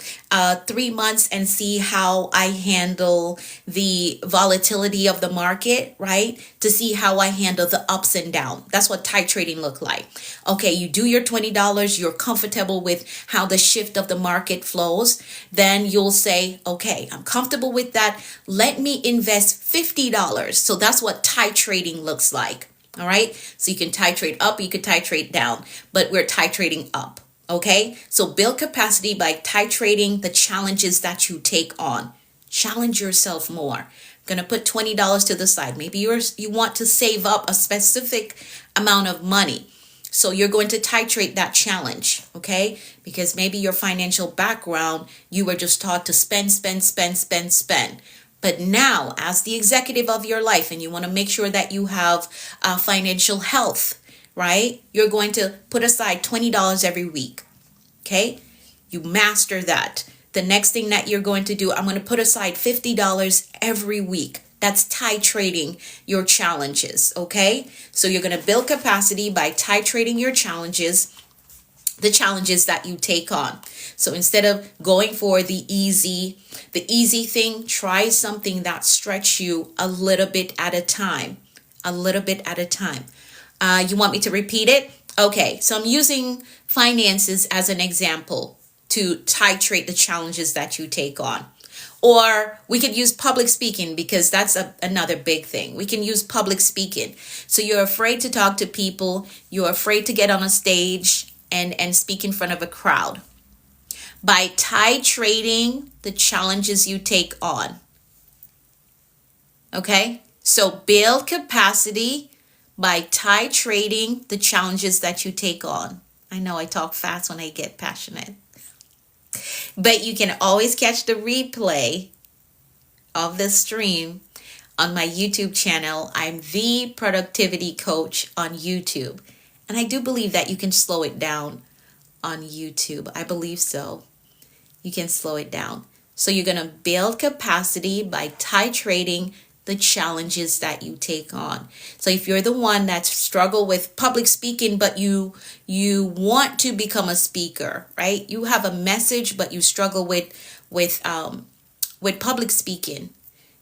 3 months and see how I handle the volatility of the market, right? To see how I handle the ups and downs. That's what titrating look like. Okay, you do your $20, you're comfortable with how the shift of the market flows. Then you'll say, okay, I'm comfortable with that. Let me invest $50. So that's what titrating looks like. All right. So you can titrate up, you can titrate down, but we're titrating up. Okay. So build capacity by titrating the challenges that you take on. Challenge yourself more. I'm going to put $20 to the side. Maybe you want to save up a specific amount of money. So you're going to titrate that challenge. Okay. Because maybe your financial background, you were just taught to spend. But now, as the executive of your life, and you want to make sure that you have financial health, right? You're going to put aside $20 every week, okay? You master that. The next thing that you're going to do, I'm going to put aside $50 every week. That's titrating your challenges, okay? So you're going to build capacity by titrating your challenges, the challenges that you take on. So instead of going for the easy thing, try something that stretch you a little bit at a time. You want me to repeat it? Okay, so I'm using finances as an example to titrate the challenges that you take on. Or we could use public speaking, because that's another big thing. We can use public speaking. So you're afraid to talk to people. You're afraid to get on a stage and speak in front of a crowd. By titrating the challenges you take on. Okay? So build capacity by titrating the challenges that you take on. I know I talk fast when I get passionate. But you can always catch the replay of the stream on my YouTube channel. I'm the productivity coach on YouTube. And I do believe that you can slow it down on YouTube. I believe so. You can slow it down. So you're going to build capacity by titrating the challenges that you take on. So if you're the one that struggle with public speaking, but you want to become a speaker, right? You have a message, but you struggle with public speaking.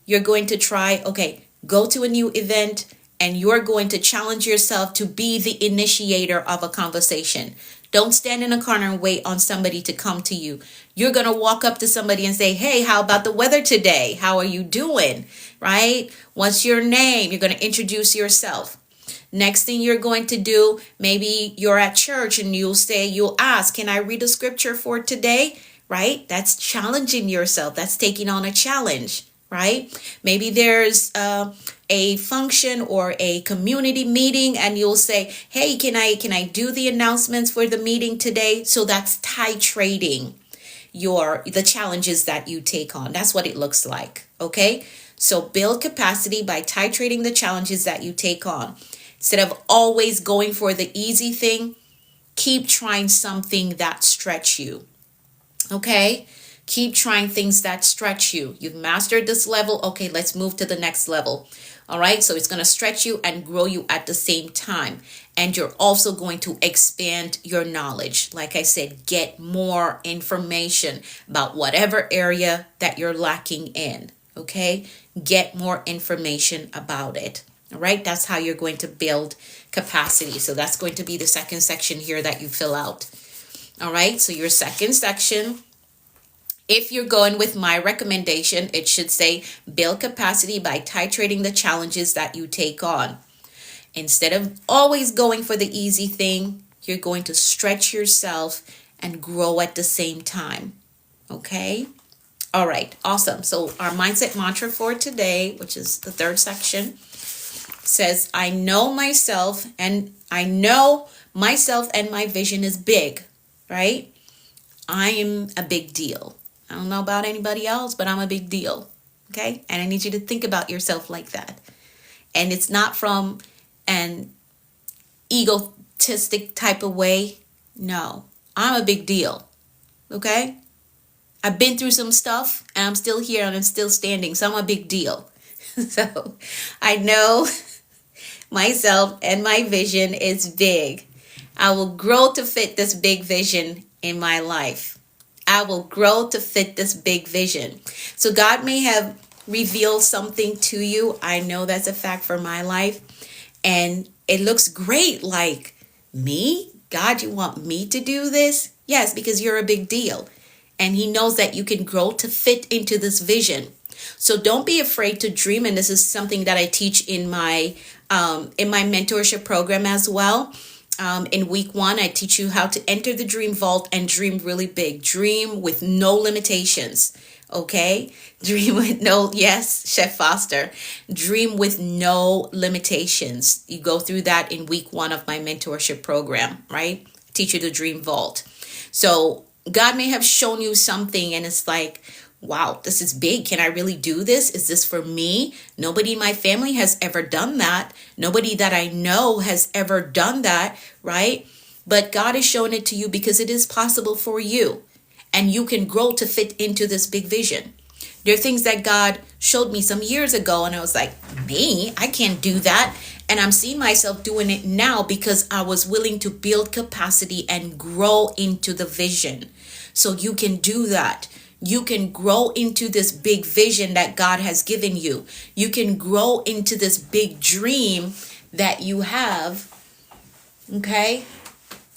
You're going to try, okay, go to a new event, and you're going to challenge yourself to be the initiator of a conversation. Don't stand in a corner and wait on somebody to come to you. You're going to walk up to somebody and say, hey, how about the weather today? How are you doing? Right? What's your name? You're going to introduce yourself. Next thing you're going to do, maybe you're at church and you'll ask, can I read a scripture for today? Right? That's challenging yourself. That's taking on a challenge. Right? Maybe there's a function or a community meeting, and you'll say, hey, can I do the announcements for the meeting today? So that's titrating the challenges that you take on. That's what it looks like. Okay? So build capacity by titrating the challenges that you take on. Instead of always going for the easy thing, keep trying something that stretch you. Okay? Keep trying things that stretch you. You've mastered this level. Okay, let's move to the next level. All right, so it's going to stretch you and grow you at the same time. And you're also going to expand your knowledge. Like I said, get more information about whatever area that you're lacking in. Okay, get more information about it. All right, that's how you're going to build capacity. So that's going to be the second section here that you fill out. All right, so your second section, if you're going with my recommendation, it should say build capacity by titrating the challenges that you take on. Instead of always going for the easy thing, you're going to stretch yourself and grow at the same time. Okay? All right, awesome. So our mindset mantra for today, which is the third section, says, I know myself and my vision is big, right? I am a big deal. I don't know about anybody else, but I'm a big deal. Okay? And I need you to think about yourself like that. And it's not from an egotistic type of way. No, I'm a big deal. Okay? I've been through some stuff and I'm still here and I'm still standing. So I'm a big deal. So I know myself and my vision is big. I will grow to fit this big vision in my life. I will grow to fit this big vision. So God may have revealed something to you. I know that's a fact for my life. And it looks great. Like, me? God, you want me to do this? Yes, because you're a big deal. And He knows that you can grow to fit into this vision. So don't be afraid to dream. And this is something that I teach in my mentorship program as well. In week 1, I teach you how to enter the dream vault and dream really big. Dream with no limitations. Okay? Dream with yes, Chef Foster. Dream with no limitations. You go through that in week 1 of my mentorship program, right? Teach you the dream vault. So God may have shown you something and it's like, wow, this is big. Can I really do this? Is this for me? Nobody in my family has ever done that. Nobody that I know has ever done that, right? But God is showing it to you because it is possible for you. And you can grow to fit into this big vision. There are things that God showed me some years ago and I was like, me? I can't do that. And I'm seeing myself doing it now because I was willing to build capacity and grow into the vision. So you can do that. You can grow into this big vision that God has given you. You can grow into this big dream that you have. Okay?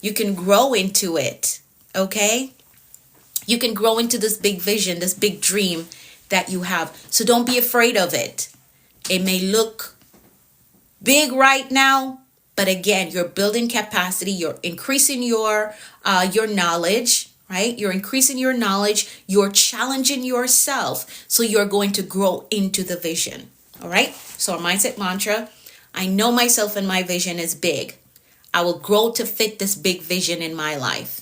You can grow into it. Okay? You can grow into this big vision, this big dream that you have. So don't be afraid of it. It may look big right now, but again, you're building capacity, you're increasing your knowledge, right? You're increasing your knowledge, you're challenging yourself, so you're going to grow into the vision. All right? So our mindset mantra, I know myself and my vision is big. I will grow to fit this big vision in my life.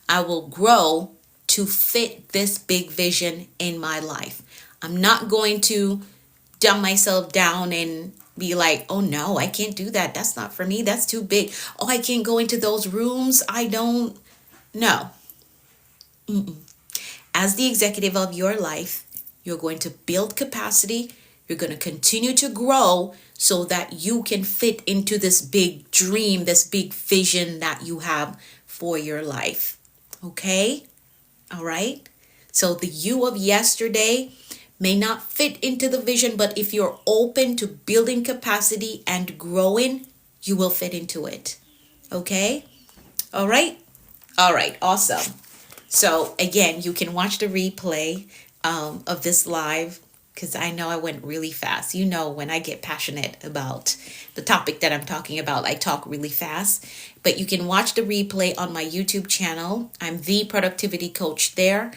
I will grow to fit this big vision in my life. I'm not going to dumb myself down and be like, oh no, I can't do that. That's not for me. That's too big. Oh, I can't go into those rooms. I don't. No. As the executive of your life, you're going to build capacity. You're going to continue to grow so that you can fit into this big dream, this big vision that you have for your life. Okay? All right? So the you of yesterday may not fit into the vision, but if you're open to building capacity and growing, you will fit into it. Okay? All right? All right. Awesome. So again, you can watch the replay of this live, because I know I went really fast. You know, when I get passionate about the topic that I'm talking about, I talk really fast. But you can watch the replay on my YouTube channel. I'm the productivity coach there.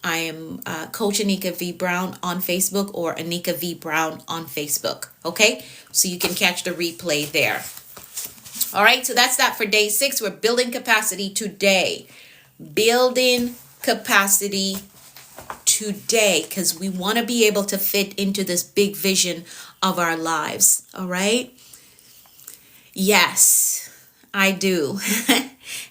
I am Coach Anika V. Brown on Facebook, or Anika V. Brown on Facebook. Okay? So you can catch the replay there. All right, so that's that for day 6. We're building capacity today. Building capacity today, because we want to be able to fit into this big vision of our lives. All right? Yes, I do.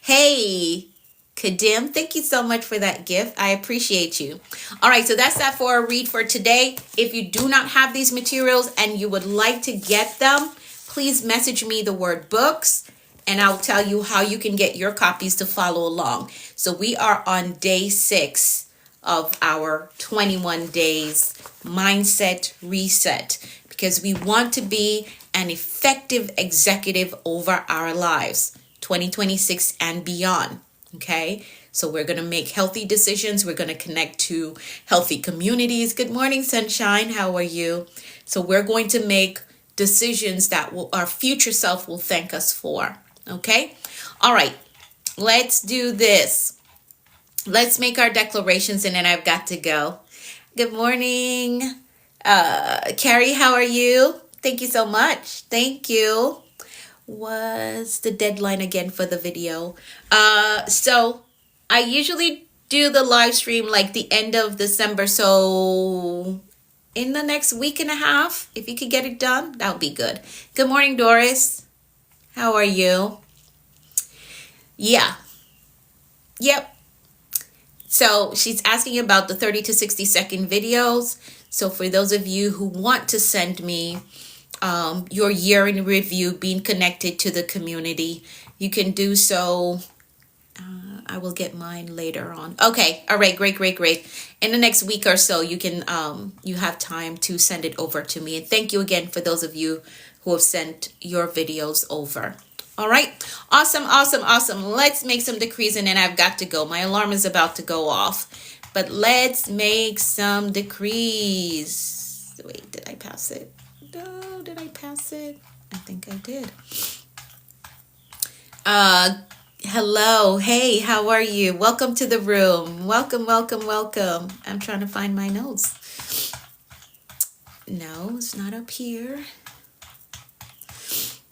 Hey, Kadim, thank you so much for that gift. I appreciate you. All right, so that's that for our read for today. If you do not have these materials and you would like to get them, please message me the word books, and I'll tell you how you can get your copies to follow along. So we are on day 6 of our 21 days mindset reset, because we want to be an effective executive over our lives, 2026 and beyond. Okay, so we're going to make healthy decisions. We're going to connect to healthy communities. Good morning, sunshine. How are you? So we're going to make decisions that our future self will thank us for. Okay, all right, let's do this. Let's make our declarations, and then I've got to go. Good morning, Carrie. How are you? Thank you so much. Thank you. What's the deadline again for the video? So I usually do the live stream like the end of December. So in the next week and a half, if you could get it done, that would be good. Good morning, Doris. How are you? Yeah. Yep. So she's asking about the 30 to 60 second videos. So for those of you who want to send me your year in review, being connected to the community, you can do so. I will get mine later on. Okay. All right. Great. In the next week or so, you can you have time to send it over to me. And thank you again for those of you who have sent your videos over. All right. Awesome. Let's make some decrees, and then I've got to go. My alarm is about to go off, but let's make some decrees. Wait, did I pass it? No, did I pass it? I think I did. Hello. Hey, how are you? Welcome to the room. Welcome. I'm trying to find my notes. No, it's not up here.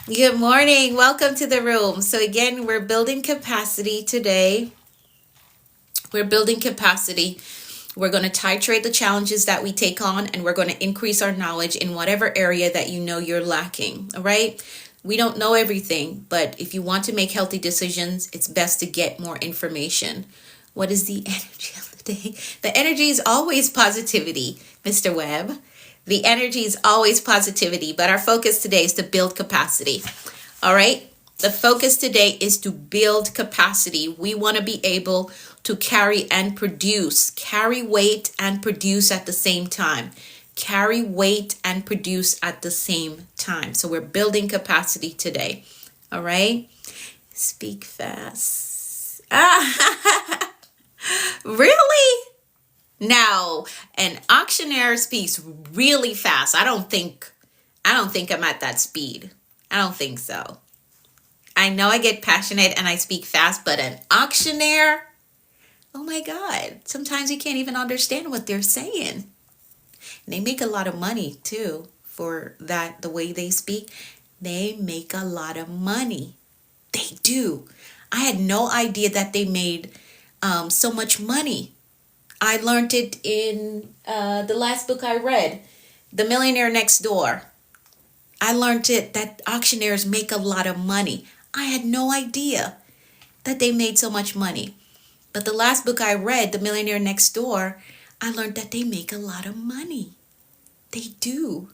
Good morning. Welcome to the room. So again, we're building capacity today. We're building capacity. We're going to titrate the challenges that we take on, and we're going to increase our knowledge in whatever area that you know you're lacking. All right? We don't know everything, but if you want to make healthy decisions, it's best to get more information. What is the energy of the day? The energy is always positivity, Mr. Webb. The energy is always positivity, but our focus today is to build capacity. All right? The focus today is to build capacity. We want to be able to carry weight and produce at the same time. Carry weight and produce at the same time. So we're building capacity today. All right? Speak fast. Really? Now, an auctioneer speaks really fast. I don't think I'm at that speed. I don't think so. I know I get passionate and I speak fast, but an auctioneer, oh my God. Sometimes you can't even understand what they're saying. And they make a lot of money too for that, the way they speak. They make a lot of money. They do. I had no idea that they made so much money. I learned it in the last book I read, The Millionaire Next Door. I learned it that auctioneers make a lot of money. I had no idea that they made so much money. But the last book I read, The Millionaire Next Door, I learned that they make a lot of money. They do.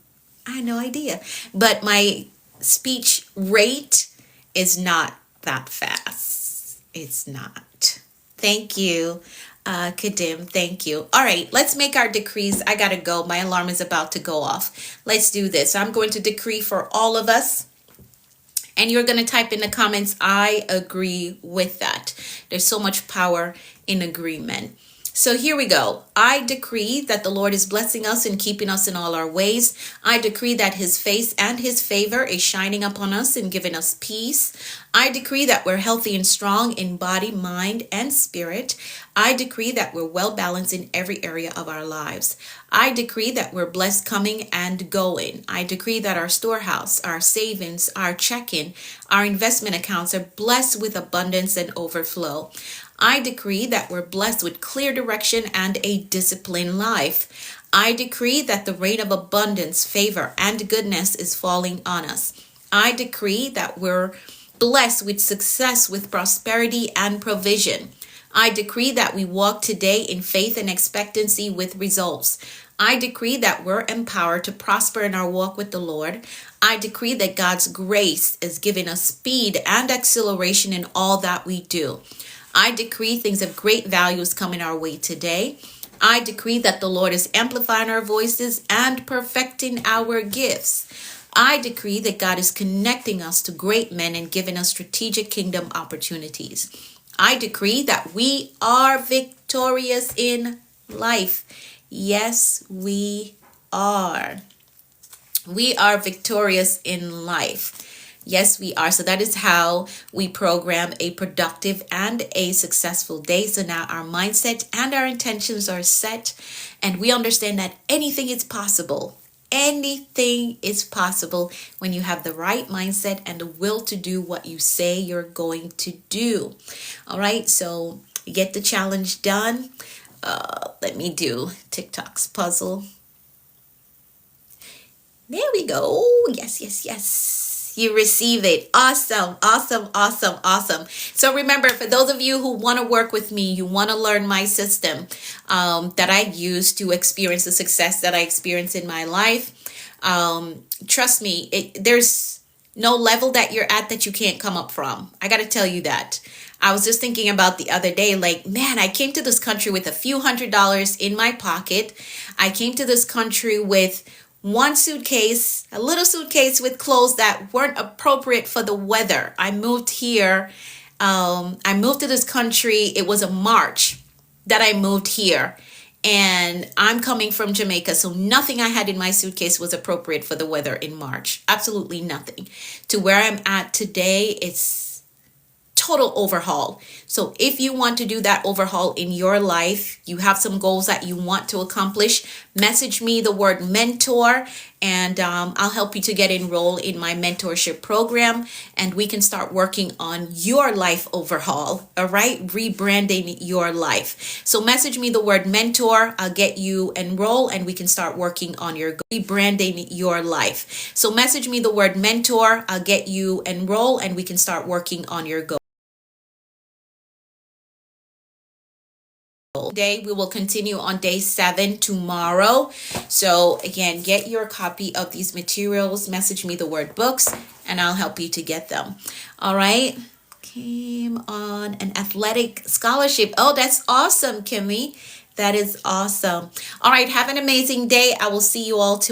I had no idea. But my speech rate is not that fast. It's not. Thank you, Kadim. Thank you. All right, let's make our decrees. I got to go. My alarm is about to go off. Let's do this. I'm going to decree for all of us. And you're going to type in the comments, I agree with that. There's so much power in agreement. So here we go. I decree that the Lord is blessing us and keeping us in all our ways. I decree that his face and his favor is shining upon us and giving us peace. I decree that we're healthy and strong in body, mind, and spirit. I decree that we're well balanced in every area of our lives. I decree that we're blessed coming and going. I decree that our storehouse, our savings, our checking, our investment accounts are blessed with abundance and overflow. I decree that we're blessed with clear direction and a disciplined life. I decree that the rain of abundance, favor, and goodness is falling on us. I decree that we're blessed with success, with prosperity and provision. I decree that we walk today in faith and expectancy with results. I decree that we're empowered to prosper in our walk with the Lord. I decree that God's grace is giving us speed and acceleration in all that we do. I decree things of great value is coming our way today. I decree that the Lord is amplifying our voices and perfecting our gifts. I decree that God is connecting us to great men and giving us strategic kingdom opportunities. I decree that we are victorious in life. Yes, we are. We are victorious in life. Yes, we are. So that is how we program a productive and a successful day. So now our mindset and our intentions are set, and we understand that anything is possible. Anything is possible when you have the right mindset and the will to do what you say you're going to do. All right, so get the challenge done. Let me do TikTok's puzzle. There we go. Yes, yes, yes. You receive it. Awesome, awesome, awesome, awesome. So remember, for those of you who want to work with me, you want to learn my system that I use to experience the success that I experience in my life. Trust me, there's no level that you're at that you can't come up from. I got to tell you that. I was just thinking about the other day, like, man, I came to this country with a few $100s in my pocket. I came to this country with one suitcase, a little suitcase with clothes that weren't appropriate for the weather. I moved here. I moved to this country. It was a March that I moved here. And I'm coming from Jamaica, so nothing I had in my suitcase was appropriate for the weather in March. Absolutely nothing. To where I'm at today, it's total overhaul. So if you want to do that overhaul in your life, you have some goals that you want to accomplish, message me the word mentor, and I'll help you to get enrolled in my mentorship program, and we can start working on your life overhaul. All right, rebranding your life. So message me the word mentor. I'll get you enrolled, and we can start working on your rebranding your life. So message me the word mentor. I'll get you enrolled, and we can start working on your goal. Day we will continue on day 7 tomorrow. So again, get your copy of these materials, message me the word books, and I'll help you to get them. All right, came on an athletic scholarship. Oh, that's awesome, Kimmy. That is awesome. All right, have an amazing day. I will see you all tomorrow.